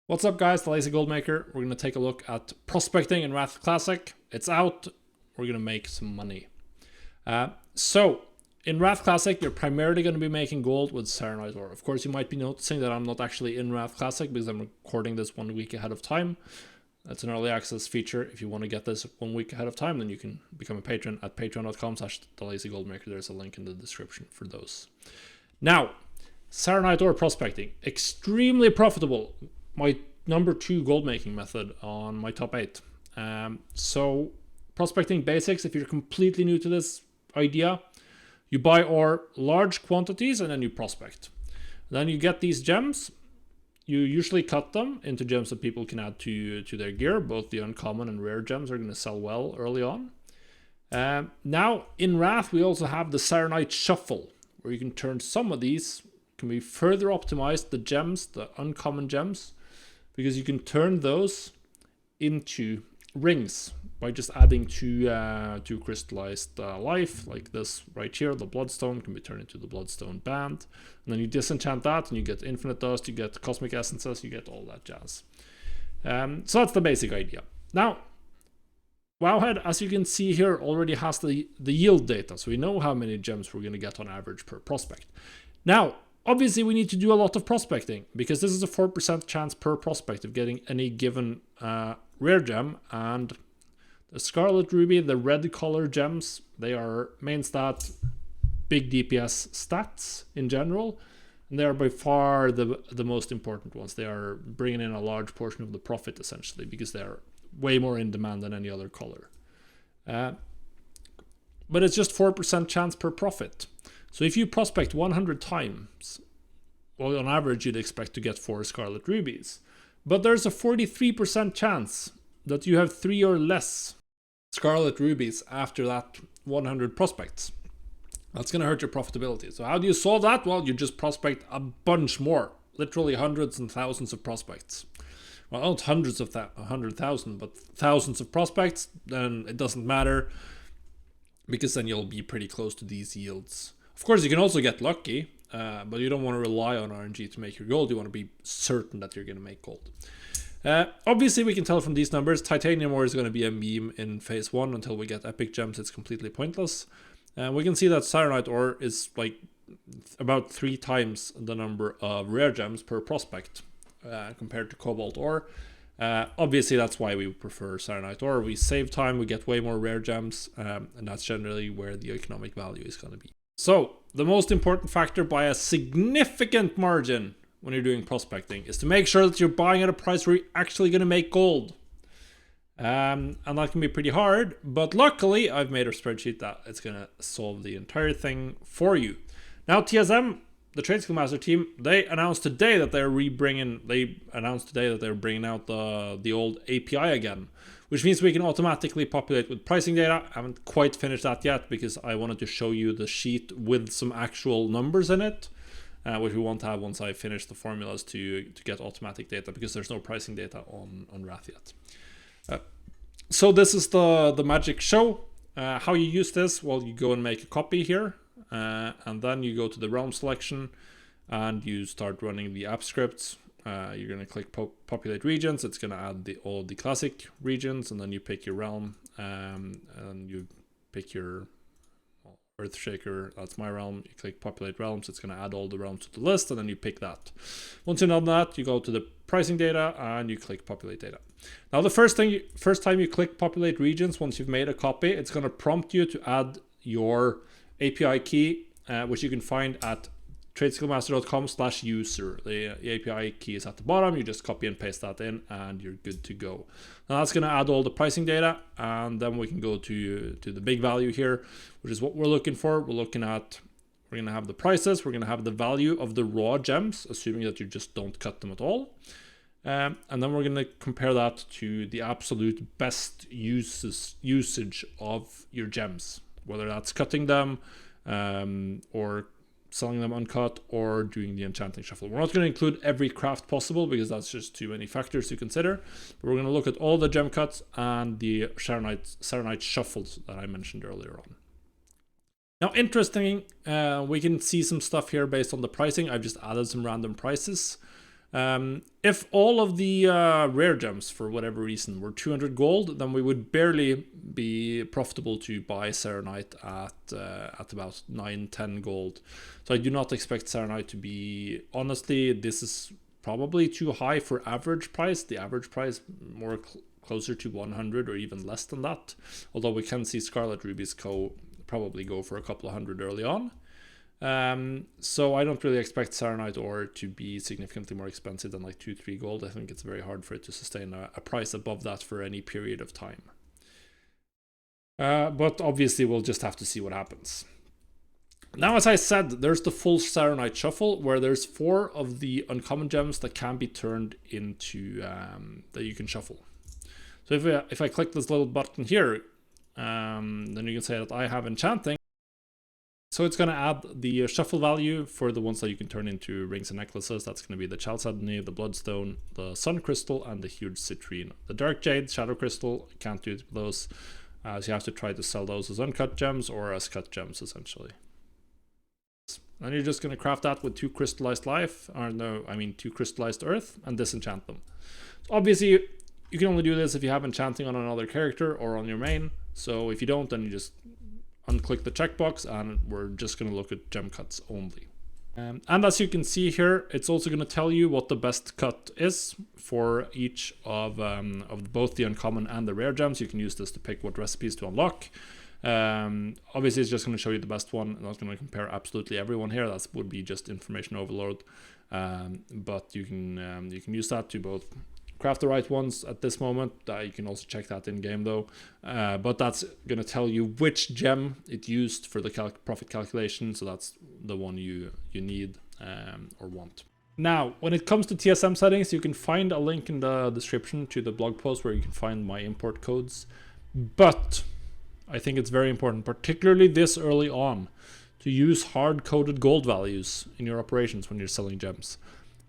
What's up guys, the Lazy Goldmaker. We're going to take a look at prospecting in Wrath Classic. It's out. We're going to make some money. So in Wrath Classic, you're primarily going to be making gold with Serenite ore. Of course, you might be noticing that I'm not actually in Wrath Classic because I'm recording this 1 week ahead of time. That's an early access feature. If you want to get this 1 week ahead of time, then you can become a patron at patreon.com/thelazygoldmaker. There's a link in the description for those. Now, Serenite ore prospecting, extremely profitable. My number 2 gold making method on my top 8. So prospecting basics, if you're completely new to this idea, you buy ore large quantities and then you prospect. Then you get these gems. You usually cut them into gems that people can add to their gear. Both the uncommon and rare gems are going to sell well early on. Now in Wrath we also have the Serenite Shuffle, where you can turn some of these, can be further optimized, the gems, the uncommon gems, because you can turn those into rings by just adding two crystallized life, like this right here. The bloodstone can be turned into the bloodstone band, and then you disenchant that and you get infinite dust, you get cosmic essences, you get all that jazz. So that's the basic idea. Now Wowhead, as you can see here, already has the yield data, so we know how many gems we're going to get on average per prospect. Now obviously we need to do a lot of prospecting, because this is a 4% chance per prospect of getting any given rare gem. And the Scarlet Ruby, the red color gems, they are main stat, big DPS stats in general, and they are by far the most important ones. They are bringing in a large portion of the profit essentially, because they are way more in demand than any other color. But it's just 4% chance per profit. So if you prospect 100 times, well, on average you'd expect to get 4 Scarlet Rubies. But there's a 43% chance that you have 3 or less Scarlet Rubies after that 100 prospects. That's going to hurt your profitability. So how do you solve that? Well, you just prospect a bunch more. Literally hundreds and thousands of prospects. Well, not hundreds of 100,000, but thousands of prospects. Then it doesn't matter, because then you'll be pretty close to these yields. Of course, you can also get lucky, but you don't want to rely on RNG to make your gold. You want to be certain that you're going to make gold. Obviously, we can tell from these numbers, titanium ore is going to be a meme in phase 1 until we get epic gems. It's completely pointless. We can see that Serenite ore is like about 3 times the number of rare gems per prospect compared to cobalt ore. Obviously that's why we prefer Serenite ore. We save time, we get way more rare gems, and that's generally where the economic value is going to be. So the most important factor by a significant margin when you're doing prospecting is to make sure that you're buying at a price where you're actually going to make gold. And that can be pretty hard, but luckily I've made a spreadsheet that it's going to solve the entire thing for you. Now TSM, the Trade Skill Master team, they announced today that they're bringing out the old API again, which means we can automatically populate with pricing data. I haven't quite finished that yet because I wanted to show you the sheet with some actual numbers in it, which we won't have once I finish the formulas to get automatic data, because there's no pricing data on Wrath yet. So this is the magic show. How you use this? Well, you go and make a copy here. And then you go to the realm selection and you start running the app scripts. You're going to click populate regions. It's going to add all the classic regions, and then you pick your realm, and you pick your Earthshaker. That's my realm. You click populate realms. It's going to add all the realms to the list, and then you pick that. Once you've done that, you go to the pricing data and you click populate data. Now the first time you click populate regions, once you've made a copy, it's going to prompt you to add your API key, which you can find at tradeskillmaster.com/user. The API key is at the bottom. You just copy and paste that in and you're good to go. Now that's going to add all the pricing data, and then we can go to the big value here, which is what we're looking for. We're going to have the prices, we're going to have the value of the raw gems, assuming that you just don't cut them at all. And then we're going to compare that to the absolute best usage of your gems, whether that's cutting them or selling them uncut or doing the enchanting shuffle. We're not going to include every craft possible because that's just too many factors to consider. But we're going to look at all the gem cuts and the Serenite shuffles that I mentioned earlier on. Now, interesting, we can see some stuff here based on the pricing. I've just added some random prices. If all of the rare gems, for whatever reason, were 200 gold, then we would barely be profitable to buy Serenite at about 9-10 gold. So I do not expect Serenite to be... Honestly, this is probably too high for average price. The average price more closer to 100 or even less than that. Although we can see Scarlet Rubies probably go for a couple of hundred early on. So I don't really expect Serenite ore to be significantly more expensive than like 2-3 gold. I think it's very hard for it to sustain a price above that for any period of time. But obviously we'll just have to see what happens. Now, as I said, there's the full Serenite shuffle where there's 4 of the uncommon gems that can be turned into that you can shuffle. So if I click this little button here, then you can say that I have enchanting. So it's going to add the shuffle value for the ones that you can turn into rings and necklaces. That's going to be the Chalcedony, the Bloodstone, the Sun Crystal, and the Huge Citrine. The Dark Jade, Shadow Crystal, can't do those. So you have to try to sell those as uncut gems or as cut gems, essentially. And you're just going to craft that with 2 crystallized life, or no, I mean 2 crystallized earth, and disenchant them. So obviously, you can only do this if you have enchanting on another character or on your main. So if you don't, then you just unclick the checkbox, and we're just going to look at gem cuts only. And as you can see here, it's also going to tell you what the best cut is for each of both the uncommon and the rare gems. You can use this to pick what recipes to unlock. Obviously, it's just going to show you the best one. I'm not going to compare absolutely everyone here. That would be just information overload. But you can use that to both craft the right ones at this moment. You can also check that in game though. But that's going to tell you which gem it used for the profit calculation. So that's the one you need or want. Now, when it comes to TSM settings, you can find a link in the description to the blog post where you can find my import codes. But I think it's very important, particularly this early on, to use hard-coded gold values in your operations when you're selling gems.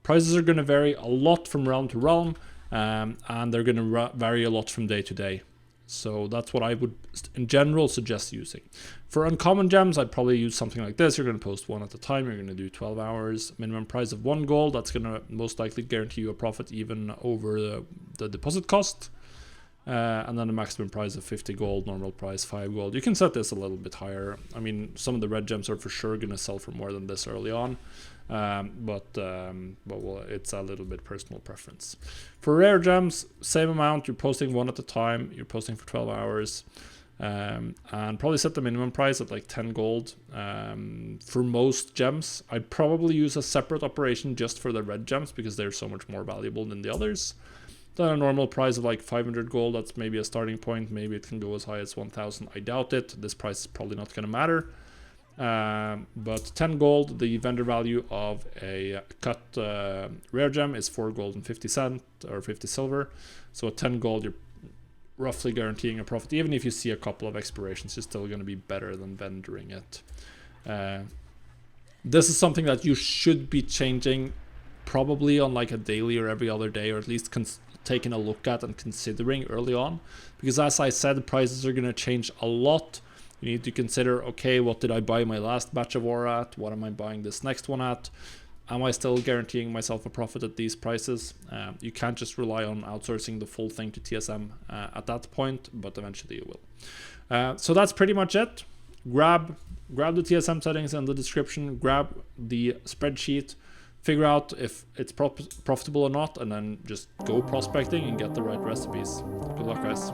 Prices are going to vary a lot from realm to realm, and they're going to vary a lot from day to day. So that's what I would, in general, suggest using. For uncommon gems, I'd probably use something like this. You're going to post 1 at a time. You're going to do 12 hours. Minimum price of 1 gold. That's going to most likely guarantee you a profit even over the deposit cost. And then a maximum price of 50 gold, normal price 5 gold. You can set this a little bit higher. I mean, some of the red gems are for sure going to sell for more than this early on. But well, it's a little bit personal preference. For rare gems, same amount. You're posting 1 at a time. You're posting for 12 hours. And probably set the minimum price at like 10 gold. For most gems, I'd probably use a separate operation just for the red gems because they're so much more valuable than the others. Then a normal price of like 500 gold, that's maybe a starting point. Maybe it can go as high as 1,000. I doubt it. This price is probably not going to matter. But 10 gold, the vendor value of a cut rare gem is 4 gold and 50 cent or 50 silver. So at 10 gold, you're roughly guaranteeing a profit. Even if you see a couple of expirations, you're still going to be better than vendoring it. This is something that you should be changing probably on like a daily or every other day, or at least taking a look at and considering early on, because as I said, prices are going to change a lot. You need to consider, okay, what did I buy my last batch of ore at? What am I buying this next one at? Am I still guaranteeing myself a profit at these prices? You can't just rely on outsourcing the full thing to TSM at that point, but eventually you will. So that's pretty much it. Grab the TSM settings in the description, grab the spreadsheet, figure out if it's profitable or not, and then just go prospecting and get the right recipes. Good luck, guys.